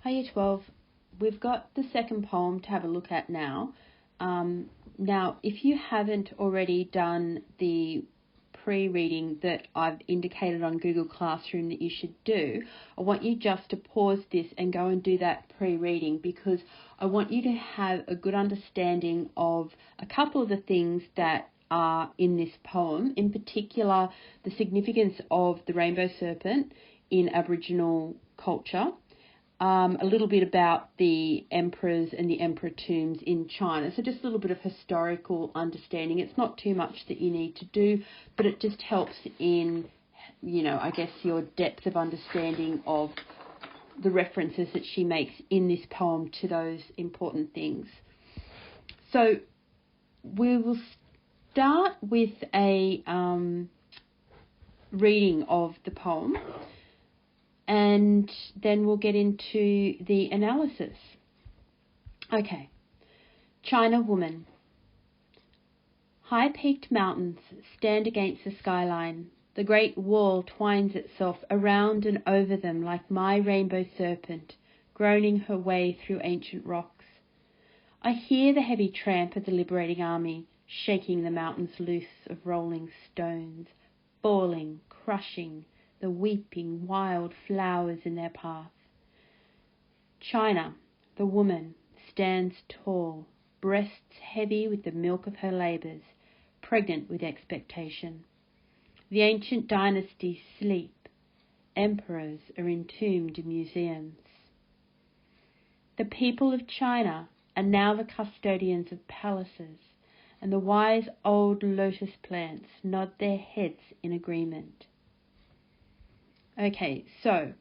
Hi Year 12, we've got the second poem to have a look at now. Now, if you haven't already done the pre-reading that I've indicated on Google Classroom that you should do, I want you just to pause this and go and do that pre-reading, because I want you to have a good understanding of a couple of the things that are in this poem, in particular the significance of the rainbow serpent in Aboriginal culture, a little bit about the emperors and the emperor tombs in China. So just a little bit of historical understanding. It's not too much that you need to do, but it just helps in, I guess, your depth of understanding of the references that she makes in this poem to those important things. So we will start with a reading of the poem, and then we'll get into the analysis. Okay. China woman. High-peaked mountains stand against the skyline. The great wall twines itself around and over them like my rainbow serpent, groaning her way through ancient rocks. I hear the heavy tramp of the liberating army, shaking the mountains loose of rolling stones, falling, crushing, the weeping wild flowers in their path. China, the woman, stands tall, breasts heavy with the milk of her labours, pregnant with expectation. The ancient dynasties sleep. Emperors are entombed in museums. The people of China are now the custodians of palaces, and the wise old lotus plants nod their heads in agreement. Okay, so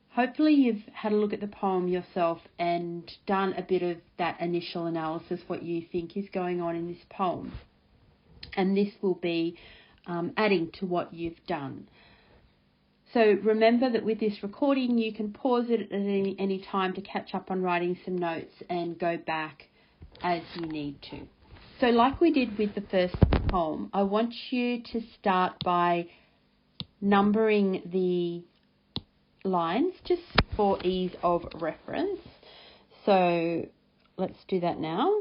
hopefully you've had a look at the poem yourself and done a bit of that initial analysis, what you think is going on in this poem. And this will be adding to what you've done. So remember that with this recording, you can pause it at any time to catch up on writing some notes and go back as you need to. So like we did with the first poem, I want you to start by numbering the lines just for ease of reference. So let's do that now.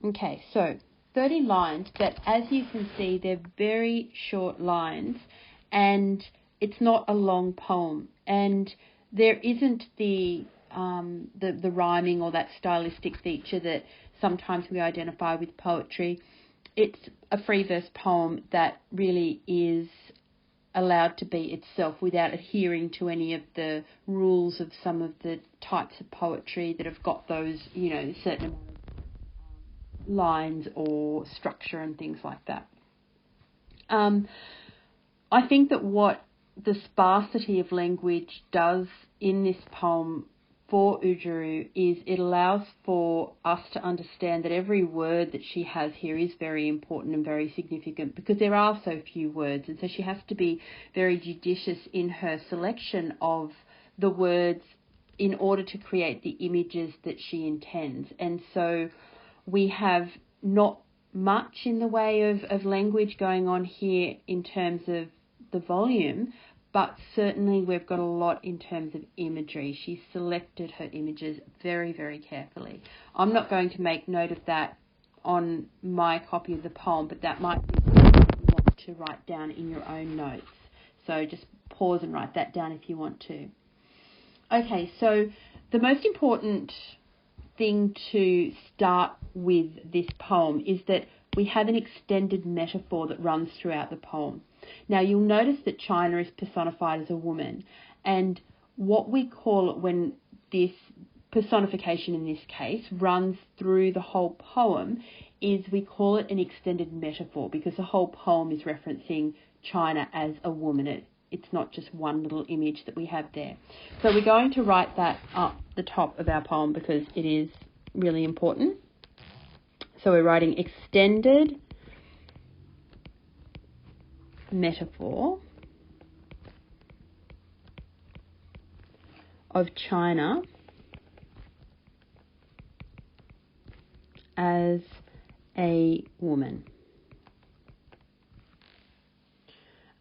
Okay, so 30 lines, but as you can see, they're very short lines, and it's not a long poem, and there isn't the rhyming or that stylistic feature that sometimes we identify with poetry. It's a free verse poem that really is allowed to be itself without adhering to any of the rules of some of the types of poetry that have got those, certain amount of lines or structure and things like that. I think that what the sparsity of language does in this poem for Oodgeroo is it allows for us to understand that every word that she has here is very important and very significant, because there are so few words, and so she has to be very judicious in her selection of the words in order to create the images that she intends. And so we have not much in the way of language going on here in terms of the volume, but certainly we've got a lot in terms of imagery. She's selected her images very, very carefully. I'm not going to make note of that on my copy of the poem, but that might be something you want to write down in your own notes. So just pause and write that down if you want to. Okay, so the most important thing to start with this poem is that we have an extended metaphor that runs throughout the poem. Now, you'll notice that China is personified as a woman, and what we call it when this personification in this case runs through the whole poem is we call it an extended metaphor, because the whole poem is referencing China as a woman. It's not just one little image that we have there. So we're going to write that up the top of our poem because it is really important. So we're writing extended metaphor of China as a woman.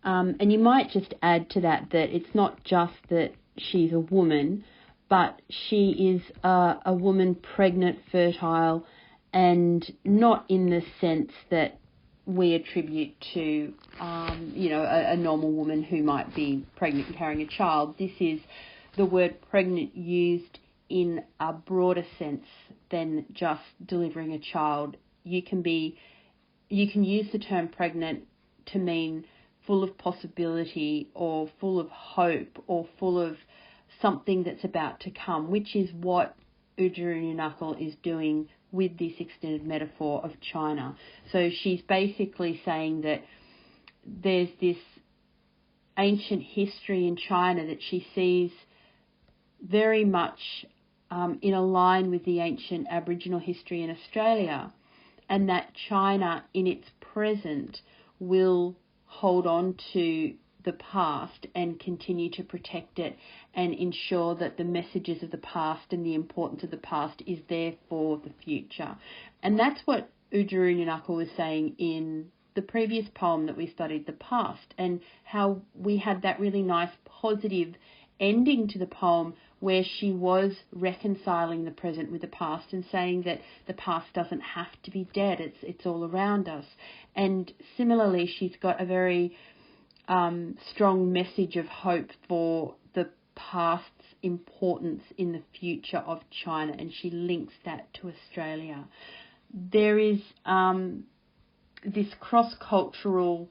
And you might just add to that it's not just that she's a woman, but she is a woman pregnant, fertile, and not in the sense that we attribute to, a normal woman who might be pregnant and carrying a child. This is the word pregnant used in a broader sense than just delivering a child. You can use the term pregnant to mean full of possibility or full of hope or full of something that's about to come, which is what Oodgeroo Noonuccal is doing with this extended metaphor of China. So she's basically saying that there's this ancient history in China that she sees very much in a line with the ancient Aboriginal history in Australia, and that China in its present will hold on to the past and continue to protect it and ensure that the messages of the past and the importance of the past is there for the future. And that's what Oodgeroo Noonuccal was saying in the previous poem that we studied, The Past, and how we had that really nice positive ending to the poem where she was reconciling the present with the past and saying that the past doesn't have to be dead, it's all around us. And similarly, she's got a very strong message of hope for the past's importance in the future of China, and she links that to Australia. There is this cross-cultural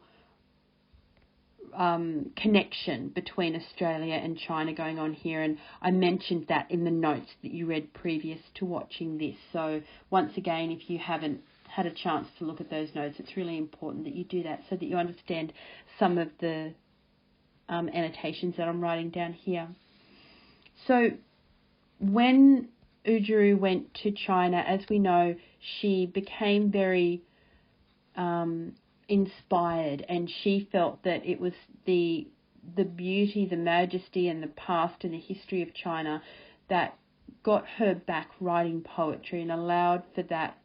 connection between Australia and China going on here, and I mentioned that in the notes that you read previous to watching this. So once again, if you haven't had a chance to look at those notes, it's really important that you do that so that you understand some of the annotations that I'm writing down here. So when Oodgeroo went to China, as we know, she became very inspired, and she felt that it was the beauty, the majesty and the past and the history of China that got her back writing poetry and allowed for that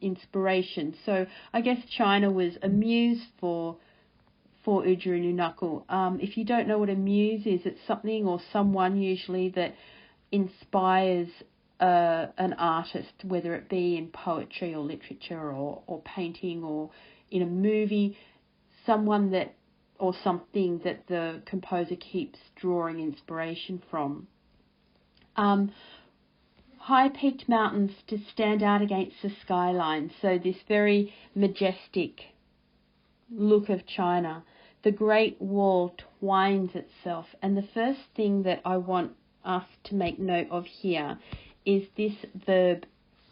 inspiration. So I guess China was a muse for Oodgeroo Noonuccal. If you don't know what a muse is, it's something or someone usually that inspires an artist, whether it be in poetry or literature or painting or in a movie, someone that or something that the composer keeps drawing inspiration from. High-peaked mountains to stand out against the skyline, so this very majestic look of China. The Great Wall twines itself, and the first thing that I want us to make note of here is this verb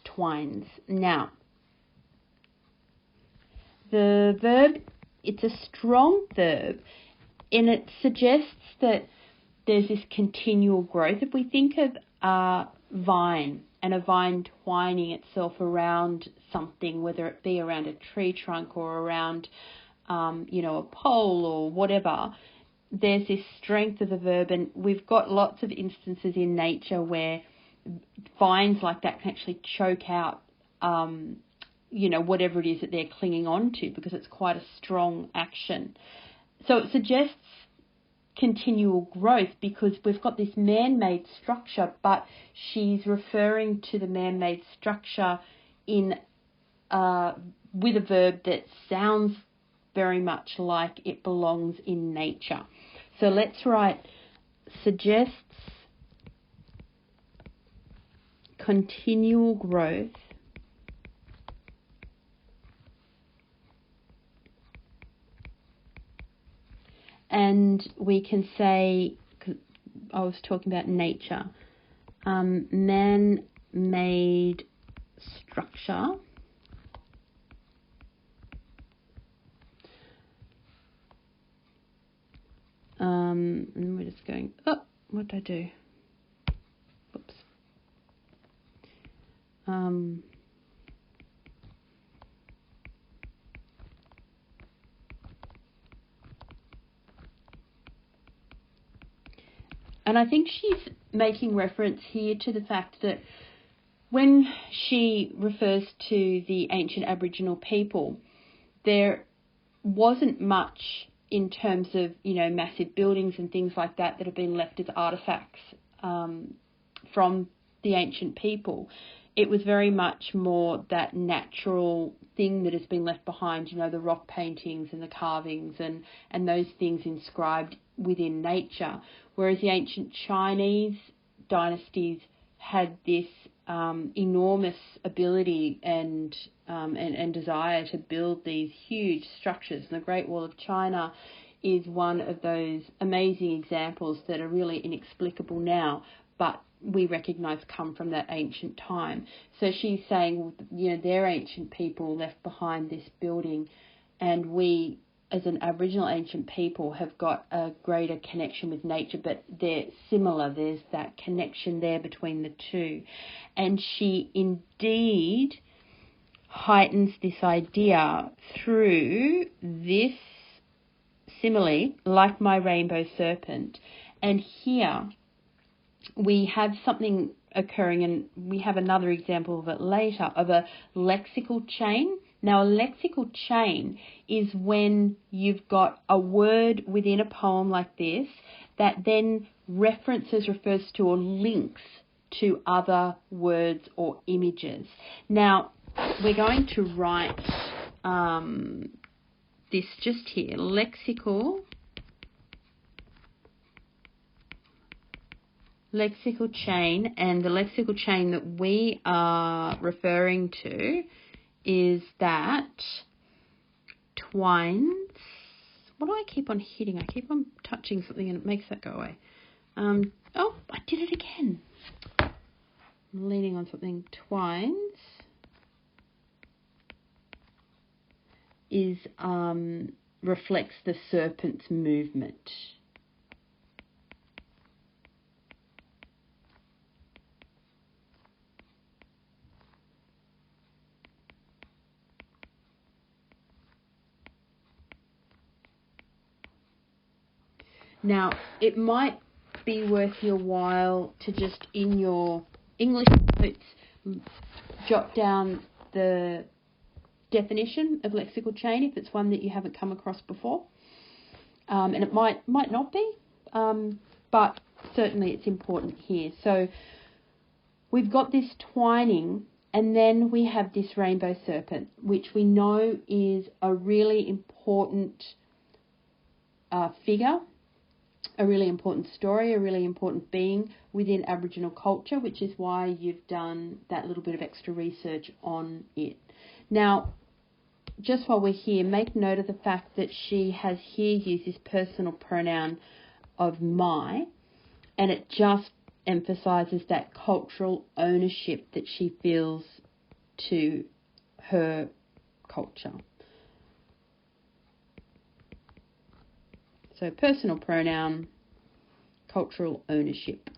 twines. Now, the verb, it's a strong verb, and it suggests that there's this continual growth. If we think of a vine and a vine twining itself around something, whether it be around a tree trunk or around, a pole or whatever, there's this strength of the verb, and we've got lots of instances in nature where vines like that can actually choke out, whatever it is that they're clinging on to, because it's quite a strong action. So it suggests continual growth because we've got this man-made structure, but she's referring to the man-made structure in with a verb that sounds very much like it belongs in nature. So let's write suggests continual growth and we can say, I was talking about nature, man-made structure. And we're just going, oh, what did I do? Whoops. And I think she's making reference here to the fact that when she refers to the ancient Aboriginal people, there wasn't much in terms of, you know, massive buildings and things like that that have been left as artefacts from the ancient people. It was very much more that natural thing that has been left behind, you know, the rock paintings and the carvings and those things inscribed within nature. Whereas the ancient Chinese dynasties had this enormous ability and desire to build these huge structures. And the Great Wall of China is one of those amazing examples that are really inexplicable now, but we recognise come from that ancient time. So she's saying, you know, their ancient people left behind this building, and we, as an Aboriginal ancient people, have got a greater connection with nature, but they're similar. There's that connection there between the two. And she indeed heightens this idea through this simile, like my rainbow serpent. And here we have something occurring, and we have another example of it later, of a lexical chain. Now, a lexical chain is when you've got a word within a poem like this that then refers to or links to other words or images. Now, we're going to write this just here, lexical chain, and the lexical chain that we are referring to is that twines. What do I keep on hitting? I keep on touching something and it makes that go away. Oh, I did it again. I'm leaning on something. Twines is reflects the serpent's movement. Now, it might be worth your while to just, in your English notes, jot down the definition of lexical chain if it's one that you haven't come across before. And it might not be, but certainly it's important here. So we've got this twining, and then we have this rainbow serpent, which we know is a really important figure, a really important story, a really important being within Aboriginal culture, which is why you've done that little bit of extra research on it. Now, just while we're here, make note of the fact that she has here used this personal pronoun of my, and it just emphasises that cultural ownership that she feels to her culture. So personal pronoun, cultural ownership.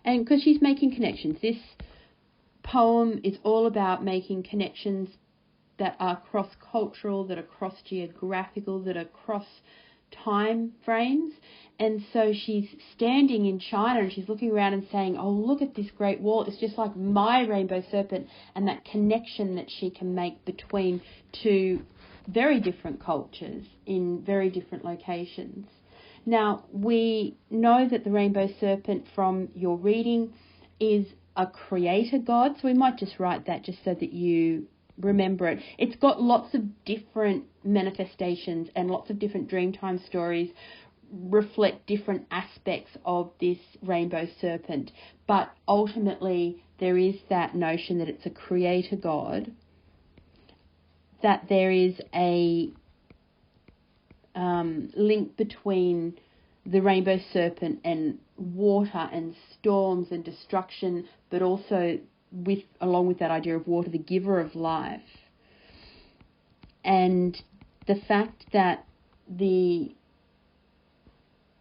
And because she's making connections, this poem is all about making connections that are cross-cultural, that are cross-geographical, that are cross-time frames. And so she's standing in China and she's looking around and saying, oh, look at this great wall. It's just like my rainbow serpent, and that connection that she can make between two very different cultures in very different locations. Now, we know that the rainbow serpent from your reading is a creator god, so we might just write that just so that you remember it. It's got lots of different manifestations, and lots of different Dreamtime stories reflect different aspects of this rainbow serpent, but ultimately there is that notion that it's a creator god, that there is a link between the rainbow serpent and water and storms and destruction, but also along with that idea of water, the giver of life. And the fact that the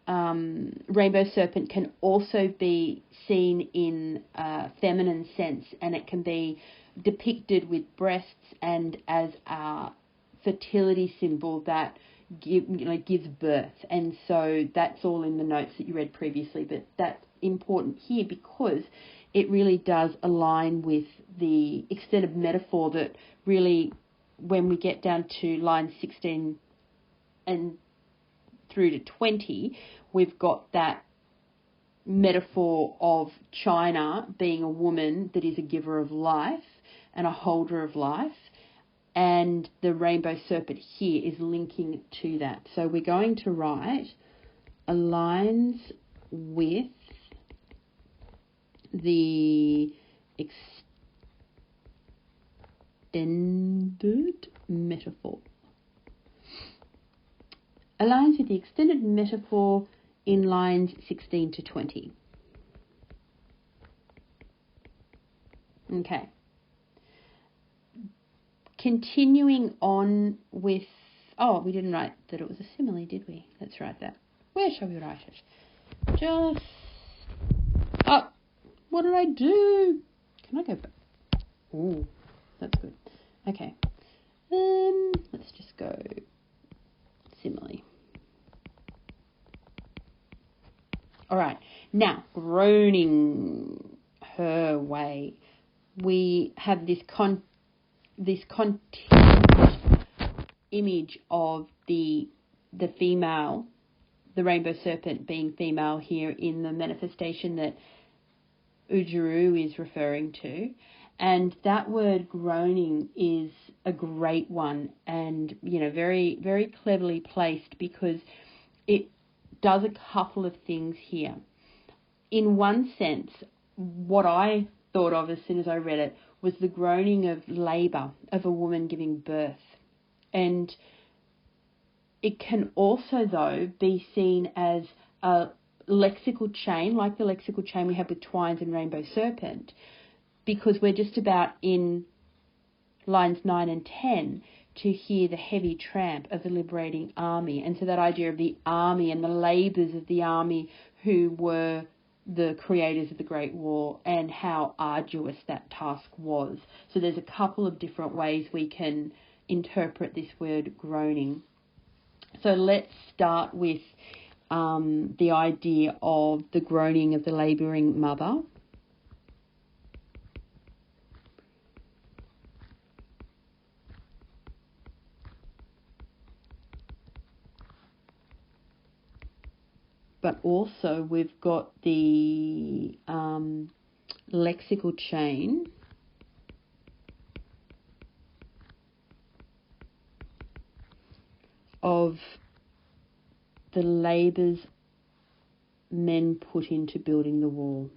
rainbow serpent can also be seen in a feminine sense, and it can be depicted with breasts and as a fertility symbol that gives birth. And so that's all in the notes that you read previously, but that's important here because it really does align with the extended metaphor that really, when we get down to lines 16 and through to 20, we've got that metaphor of China being a woman that is a giver of life and a holder of life, and the rainbow serpent here is linking to that. So we're going to write aligns with the extended metaphor. Aligns with the extended metaphor in lines 16 to 20. Okay. Continuing on with... Oh, we didn't write that it was a simile, did we? Let's write that. Where shall we write it? Just... Oh, what did I do? Can I go back? Ooh, that's good. Okay. Let's just go simile. All right. Now, groaning her way. We have this continuous image of the female, the rainbow serpent being female here in the manifestation that Oodgeroo is referring to. And that word groaning is a great one, and, very, very cleverly placed, because it does a couple of things here. In one sense, what I thought of as soon as I read it was the groaning of labour, of a woman giving birth. And it can also, though, be seen as a lexical chain, like the lexical chain we have with twines and rainbow serpent, because we're just about in lines 9 and 10 to hear the heavy tramp of the liberating army. And so that idea of the army and the labours of the army who were the creators of the Great War, and how arduous that task was. So there's a couple of different ways we can interpret this word groaning. So let's start with the idea of the groaning of the labouring mother. But also we've got the lexical chain of the labours men put into building the wall.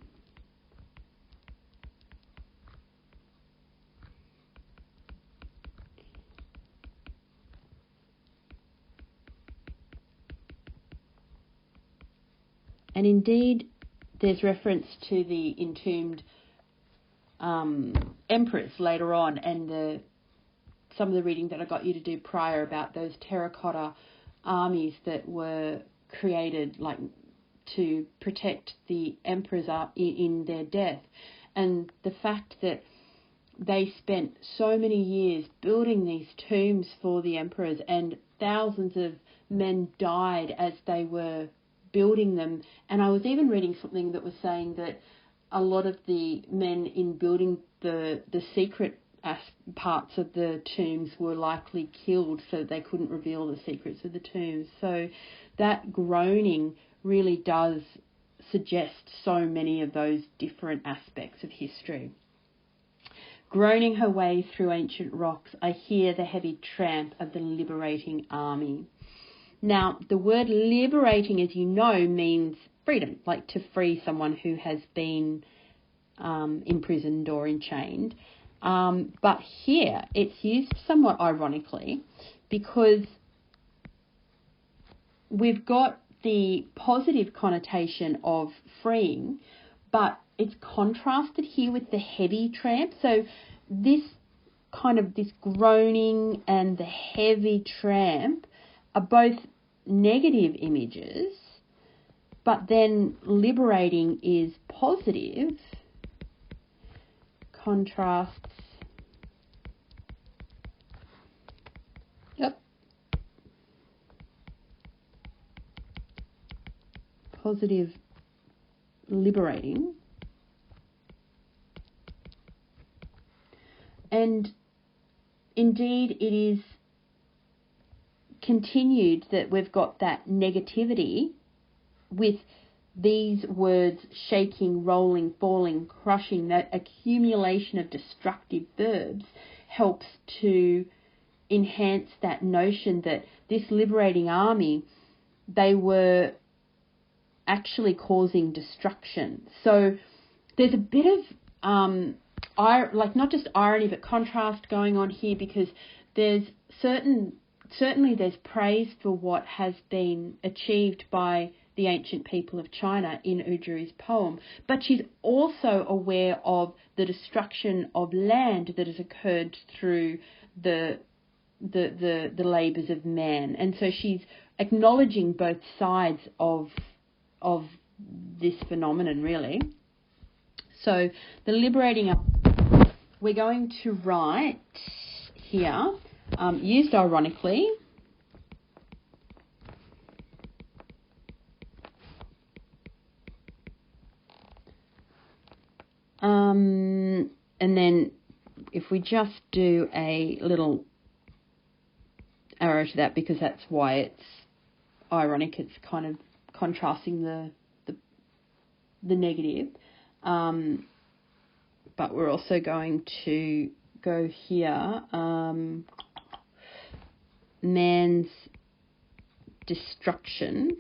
And indeed, there's reference to the entombed emperors later on, and some of the reading that I got you to do prior about those terracotta armies that were created to protect the emperors in their death. And the fact that they spent so many years building these tombs for the emperors, and thousands of men died as they were building them. And I was even reading something that was saying that a lot of the men in building the secret parts of the tombs were likely killed, so they couldn't reveal the secrets of the tombs. So that groaning really does suggest so many of those different aspects of history. Groaning her way through ancient rocks, I hear the heavy tramp of the liberating army. Now, the word liberating, as you know, means freedom, like to free someone who has been imprisoned or enchained. But here it's used somewhat ironically, because we've got the positive connotation of freeing, but it's contrasted here with the heavy tramp. So this groaning and the heavy tramp are both negative images, but then liberating is positive. Contrasts. Yep. Positive, liberating. And indeed, it is continued that we've got that negativity with these words shaking, rolling, falling, crushing. That accumulation of destructive verbs helps to enhance that notion that this liberating army, they were actually causing destruction. So there's a bit of not just irony but contrast going on here, because there's certainly there's praise for what has been achieved by the ancient people of China in Oodgeroo's poem, but she's also aware of the destruction of land that has occurred through the labours of man, and so she's acknowledging both sides of this phenomenon, really. So the liberating, we're going to write here, used ironically, and then if we just do a little arrow to that, because that's why it's ironic, it's kind of contrasting the negative, but we're also going to go here, man's destruction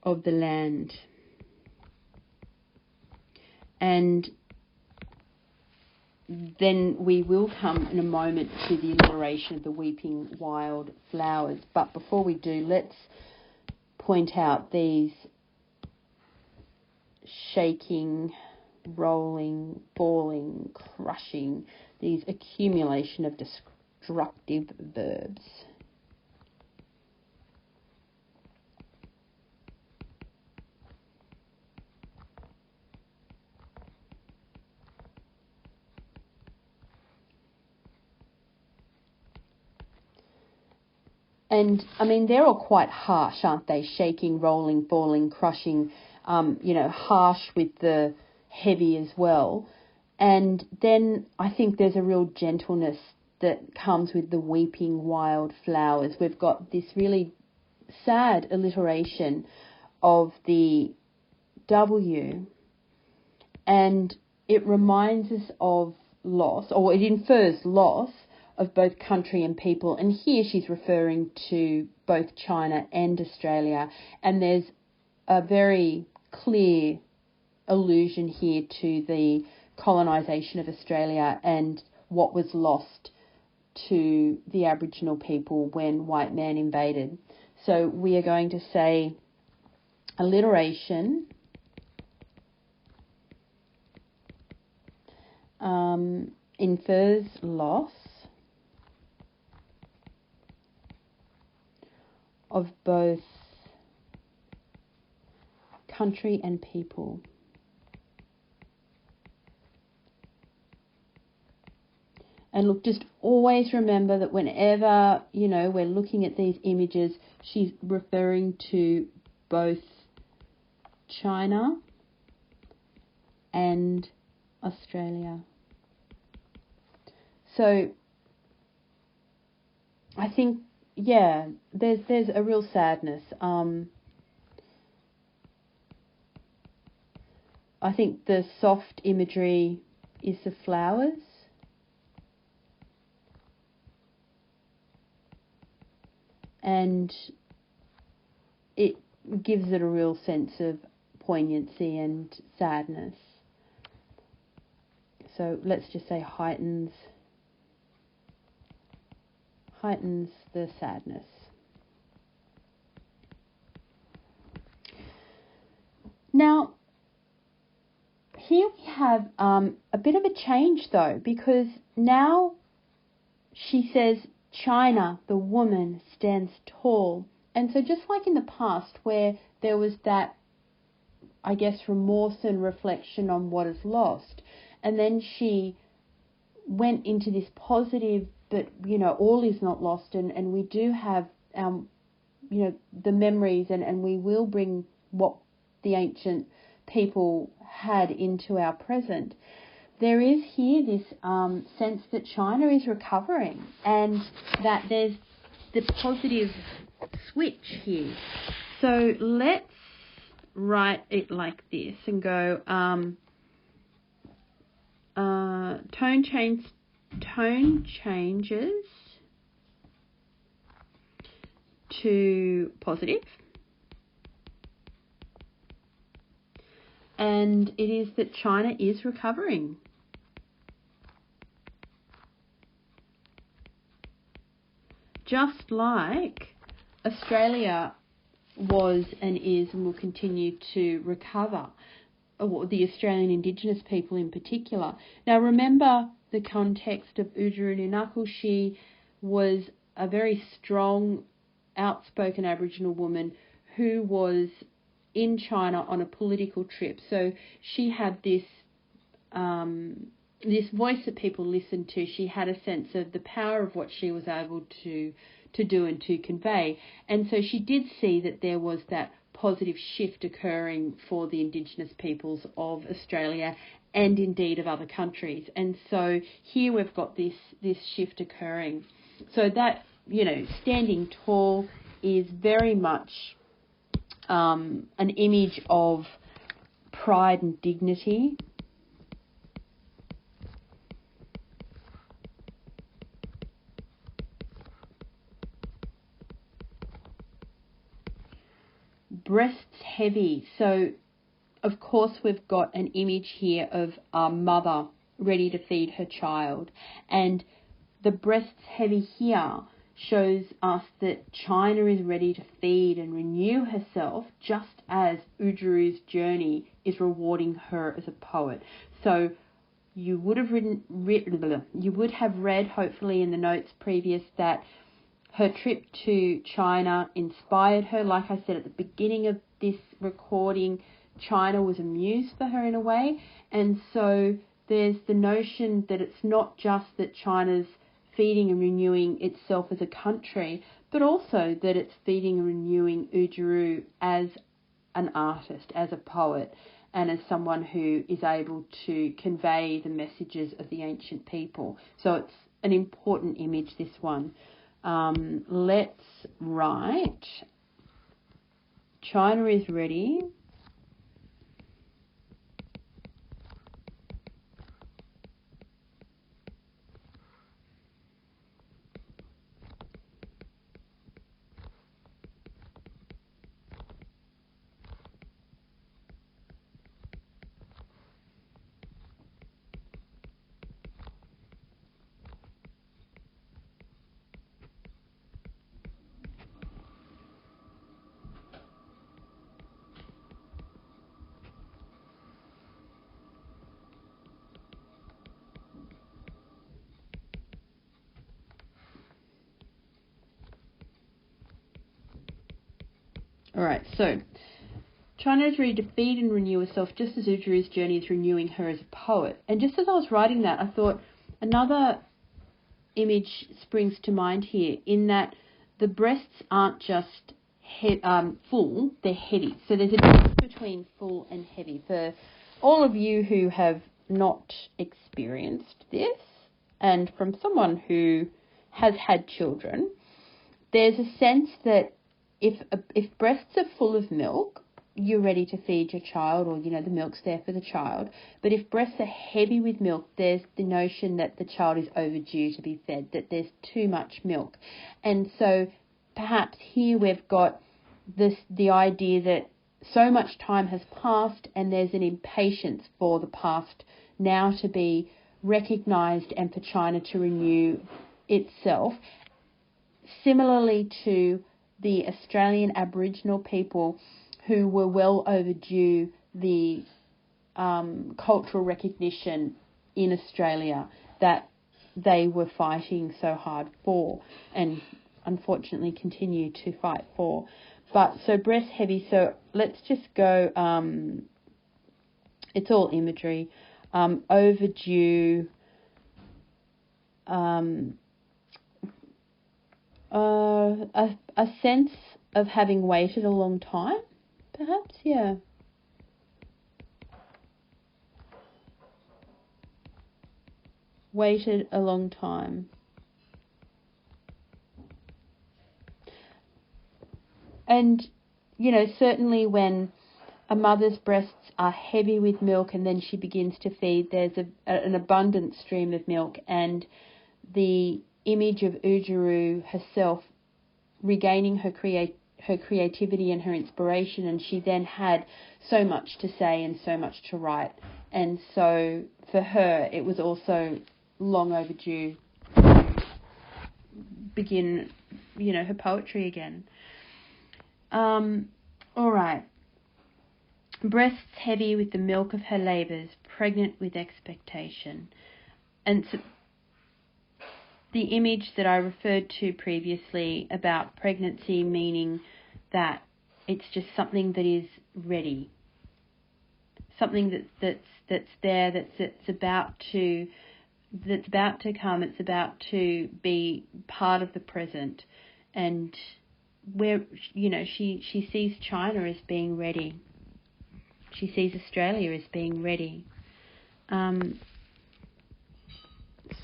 of the land. And then we will come in a moment to the alliteration of the weeping wild flowers. But before we do, let's point out these shaking, rolling, falling, crushing, these accumulation of destructive verbs. And, I mean, they're all quite harsh, aren't they? Shaking, rolling, falling, crushing, harsh with the heavy as well. And then I think there's a real gentleness that comes with the weeping wild flowers. We've got this really sad alliteration of the W, and it reminds us of loss, or it infers loss of both country and people. And here she's referring to both China and Australia. And there's a very clear allusion here to the colonisation of Australia and what was lost to the Aboriginal people when white man invaded. So we are going to say alliteration, infers loss of both country and people. And look, just always remember that whenever, we're looking at these images, she's referring to both China and Australia. So I think, there's a real sadness. I think the soft imagery is the flowers. And it gives it a real sense of poignancy and sadness. So let's just say heightens heightens the sadness. Now, here we have a bit of a change though, because now she says, China, the woman, stands tall. And so just like in the past where there was that, I guess, remorse and reflection on what is lost, and then she went into this positive, but, all is not lost, and we do have, the memories, and we will bring what the ancient people had into our present. There is here this sense that China is recovering and that there's the positive switch here. So let's write it like this and go tone changes to positive. And it is that China is recovering. Just like Australia was and is and will continue to recover, or the Australian Indigenous people in particular. Now remember the context of Oodgeroo Noonuccal. She was a very strong, outspoken Aboriginal woman who was in China on a political trip. So she had this this voice that people listened to. She had a sense of the power of what she was able to do and to convey. And so she did see that there was that positive shift occurring for the Indigenous peoples of Australia and indeed of other countries. And so here we've got this shift occurring. So that, standing tall is very much an image of pride and dignity. Breasts heavy. So, of course, we've got an image here of a mother ready to feed her child. And the breasts heavy here shows us that China is ready to feed and renew herself, just as Oodgeroo's journey is rewarding her as a poet. So you would have read, hopefully in the notes previous, that her trip to China inspired her. Like I said at the beginning of this recording, China was a muse for her in a way. And so there's the notion that it's not just that China's feeding and renewing itself as a country, but also that it's feeding and renewing Oodgeroo as an artist, as a poet, and as someone who is able to convey the messages of the ancient people. So it's an important image, this one. Let's write, China is ready All right, so China is ready to feed and renew herself just as Oodgeroo's journey is renewing her as a poet. And just as I was writing that, I thought another image springs to mind here, in that the breasts aren't just full, they're heavy. So there's a difference between full and heavy. For all of you who have not experienced this, and from someone who has had children, there's a sense that if breasts are full of milk, you're ready to feed your child, or, the milk's there for the child. But if breasts are heavy with milk, there's the notion that the child is overdue to be fed, that there's too much milk. And so perhaps here we've got the idea that so much time has passed and there's an impatience for the past now to be recognised and for China to renew itself. similarly to the Australian Aboriginal people who were well overdue the cultural recognition in Australia that they were fighting so hard for, and unfortunately continue to fight for. But so breast heavy, so let's just go, it's all imagery, overdue, a sense of having waited a long time, perhaps, yeah. Waited a long time. And, you know, certainly when a mother's breasts are heavy with milk and then she begins to feed, there's an abundant stream of milk, and the image of Oodgeroo herself regaining her creativity and her inspiration, and she then had so much to say and so much to write. And so for her, it was also long overdue to begin, you know, her poetry again. All right. Breasts heavy with the milk of her labours, pregnant with expectation. And so the image that I referred to previously about pregnancy meaning that it's just something that is ready, something that's there, that's about to come, it's about to be part of the present, and where, you know, she sees China as being ready. She sees Australia as being ready.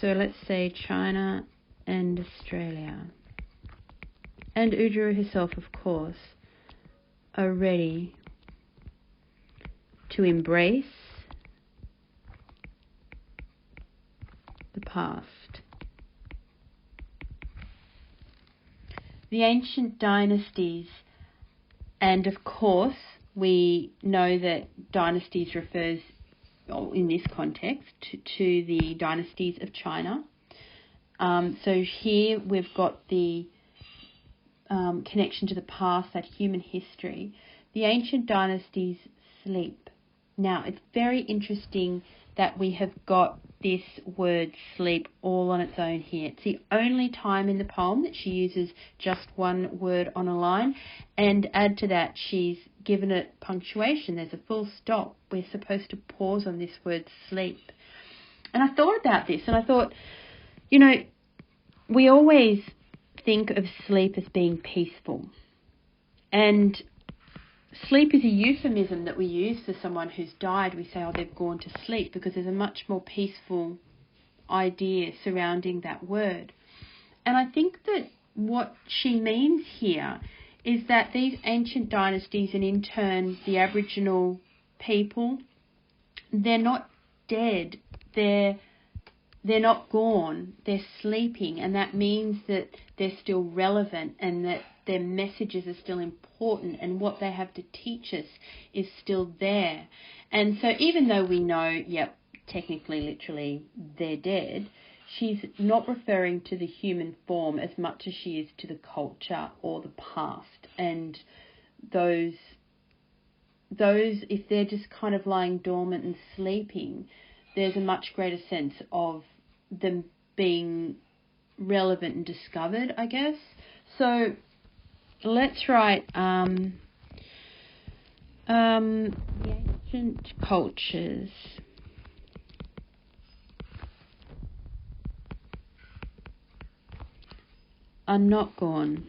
So let's say China and Australia, and Oodgeroo herself, of course, are ready to embrace the past. The ancient dynasties, and of course we know that dynasties refers, in this context, to the dynasties of China. So here we've got the connection to the past, that human history. The ancient dynasties sleep. Now, it's very interesting that we have got this word sleep all on its own here. It's the only time in the poem that she uses just one word on a line, and add to that she's given it punctuation. There's a full stop. We're supposed to pause on this word sleep. And I thought about this, and I thought, you know, we always think of sleep as being peaceful, and sleep is a euphemism that we use for someone who's died. We say, oh, they've gone to sleep, because there's a much more peaceful idea surrounding that word. And I think that what she means here is that these ancient dynasties, and in turn the Aboriginal people, they're not dead, they're not gone, they're sleeping, and that means that they're still relevant, and that their messages are still important, and what they have to teach us is still there. And so even though we know, yep, technically, literally, they're dead, she's not referring to the human form as much as she is to the culture or the past. And those, if they're just kind of lying dormant and sleeping, there's a much greater sense of them being relevant and discovered, I guess. So let's write the ancient cultures are not gone.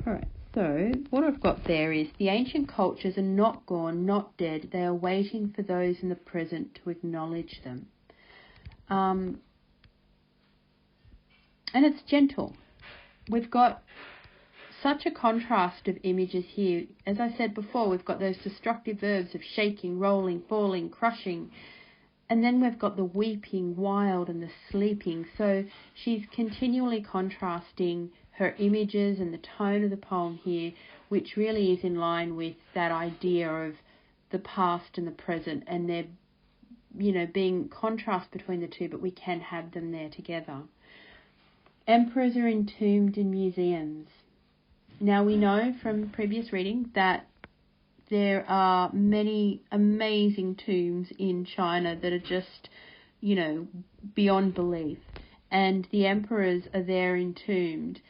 Alright, so what I've got there is the ancient cultures are not gone, not dead. They are waiting for those in the present to acknowledge them. And it's gentle. We've got such a contrast of images here. As I said before, we've got those destructive verbs of shaking, rolling, falling, crushing. And then we've got the weeping, wild, and the sleeping. So she's continually contrasting her images and the tone of the poem here, which really is in line with that idea of the past and the present, and there, being contrast between the two, but we can have them there together. Emperors are entombed in museums. Now, we know from previous reading that there are many amazing tombs in China that are just, beyond belief. And the emperors are there entombed.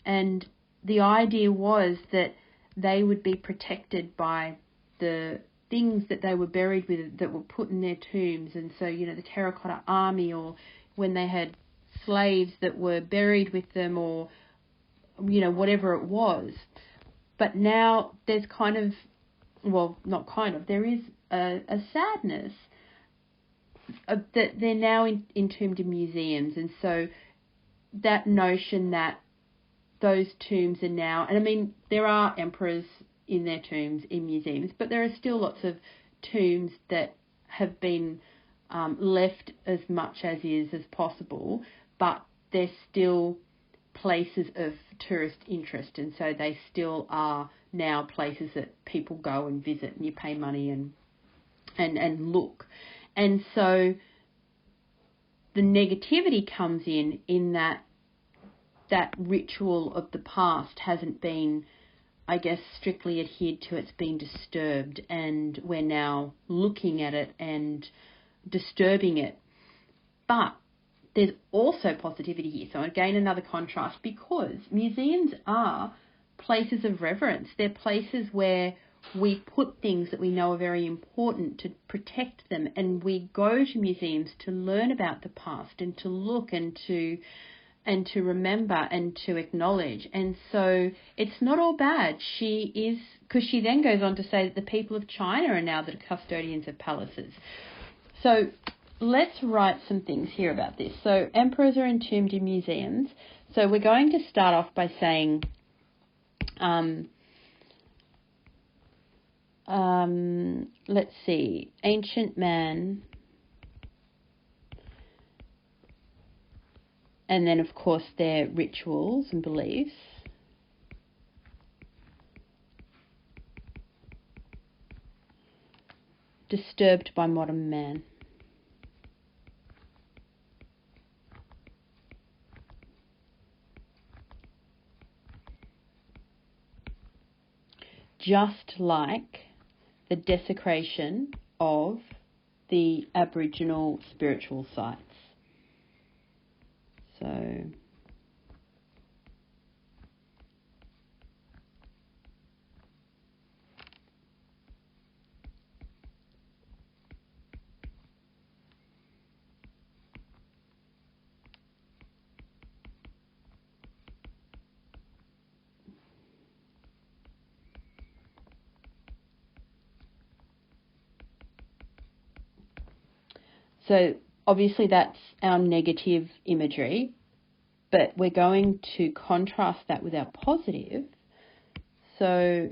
And the idea was that they would be protected by the things that they were buried with that were put in their tombs. And so, the terracotta army, or when they had slaves that were buried with them, or, whatever it was. But now there's there is a sadness that they're now entombed in museums. And so that notion that those tombs are now, and I mean, there are emperors in their tombs in museums, but there are still lots of tombs that have been left as much as is as possible, but they're still places of tourist interest, and so they still are now places that people go and visit, and you pay money and look. And so the negativity comes in that ritual of the past hasn't been, I guess, strictly adhered to. It's been disturbed, and we're now looking at it and disturbing it. But there's also positivity here. So again, another contrast, because museums are places of reverence. They're places where we put things that we know are very important to protect them, and we go to museums to learn about the past and to look and to remember and to acknowledge. And so it's not all bad. Because she then goes on to say that the people of China are now the custodians of palaces. So let's write some things here about this. So emperors are entombed in museums. So we're going to start off by saying, let's see, ancient man, and then of course their rituals and beliefs. Disturbed by modern man. Just like the desecration of the Aboriginal spiritual sites. So obviously that's our negative imagery, but we're going to contrast that with our positive. So,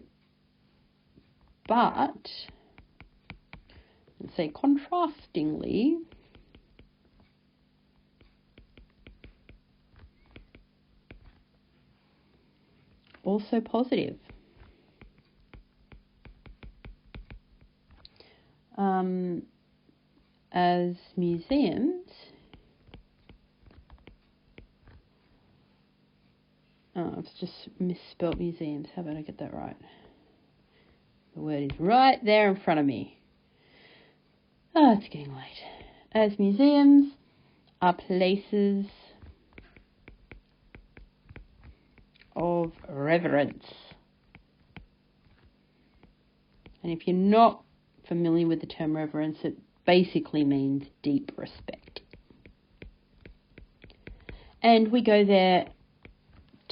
but, let's say contrastingly, also positive. As museums, I've just misspelt museums. How about I get that right? The word is right there in front of me. It's getting late. As museums are places of reverence. And if you're not familiar with the term reverence, it basically means deep respect. And we go there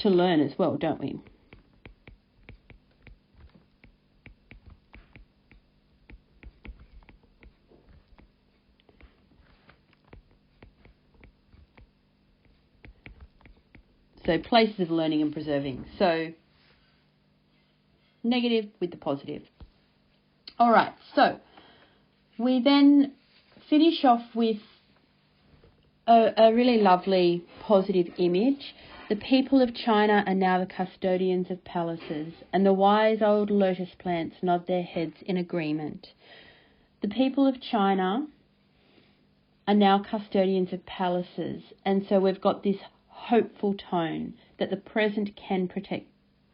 to learn as well, don't we? So places of learning and preserving. So negative with the positive. All right, so we then finish off with a really lovely positive image. The people of China are now the custodians of palaces, and the wise old lotus plants nod their heads in agreement. The people of China are now custodians of palaces, and so we've got this hopeful tone that the present can protect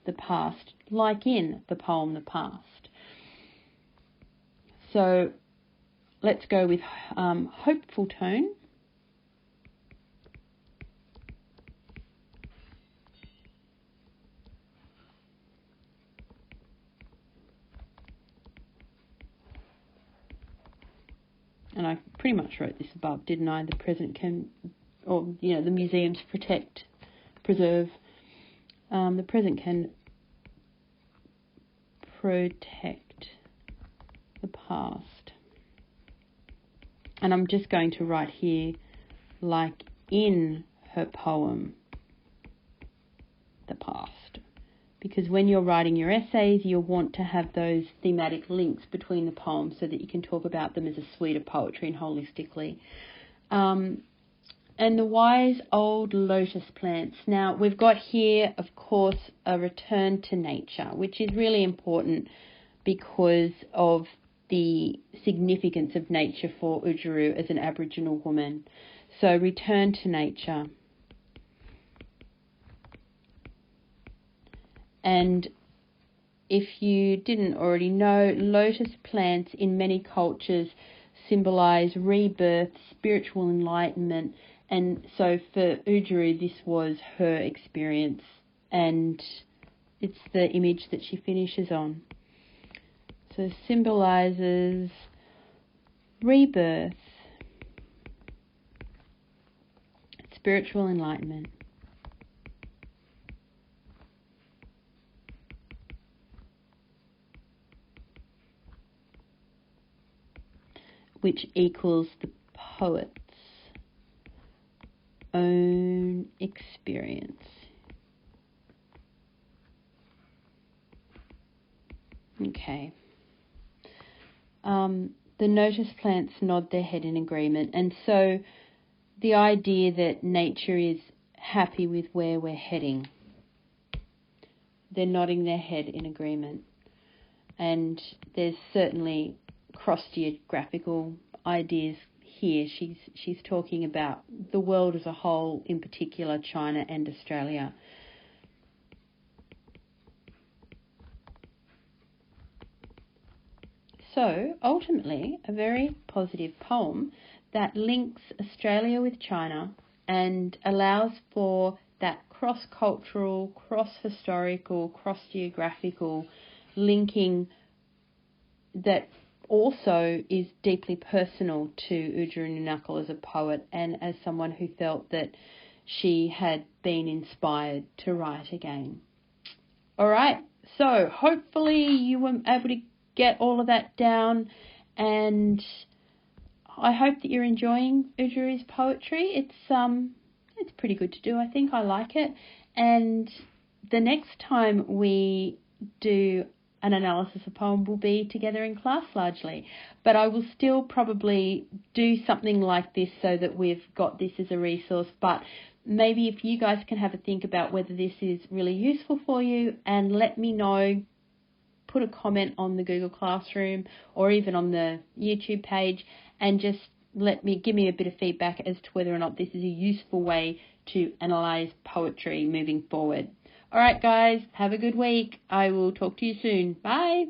the past, like in the poem The Past. So let's go with hopeful tone. And I pretty much wrote this above, didn't I? The present can, or, you know, the museums protect, preserve. The present can protect the past. And I'm just going to write here, like in her poem, The Past. Because when you're writing your essays, you'll want to have those thematic links between the poems so that you can talk about them as a suite of poetry and holistically. And the wise old lotus plants. Now, we've got here, of course, a return to nature, which is really important because of the significance of nature for Oodgeroo as an Aboriginal woman. So, return to nature. And if you didn't already know, lotus plants in many cultures symbolise rebirth, spiritual enlightenment. And so for Oodgeroo, this was her experience, and it's the image that she finishes on. So symbolises rebirth, spiritual enlightenment. Which equals the poet's own experience. Okay. The lotus plants nod their head in agreement, and so the idea that nature is happy with where we're heading. They're nodding their head in agreement, and there's certainly cross-geographical ideas here. She's talking about the world as a whole, in particular China and Australia. So ultimately, a very positive poem that links Australia with China and allows for that cross-cultural, cross-historical, cross-geographical linking that also is deeply personal to Oodgeroo Noonuccal as a poet and as someone who felt that she had been inspired to write again. All right, so hopefully you were able to get all of that down, and I hope that you're enjoying Oodgeroo's poetry. It's pretty good to do, I think. I like it. And the next time we do an analysis of poem will be together in class largely, but I will still probably do something like this so that we've got this as a resource. But maybe if you guys can have a think about whether this is really useful for you, and let me know, put a comment on the Google Classroom or even on the YouTube page, and just give me a bit of feedback as to whether or not this is a useful way to analyse poetry moving forward. All right, guys, have a good week. I will talk to you soon. Bye.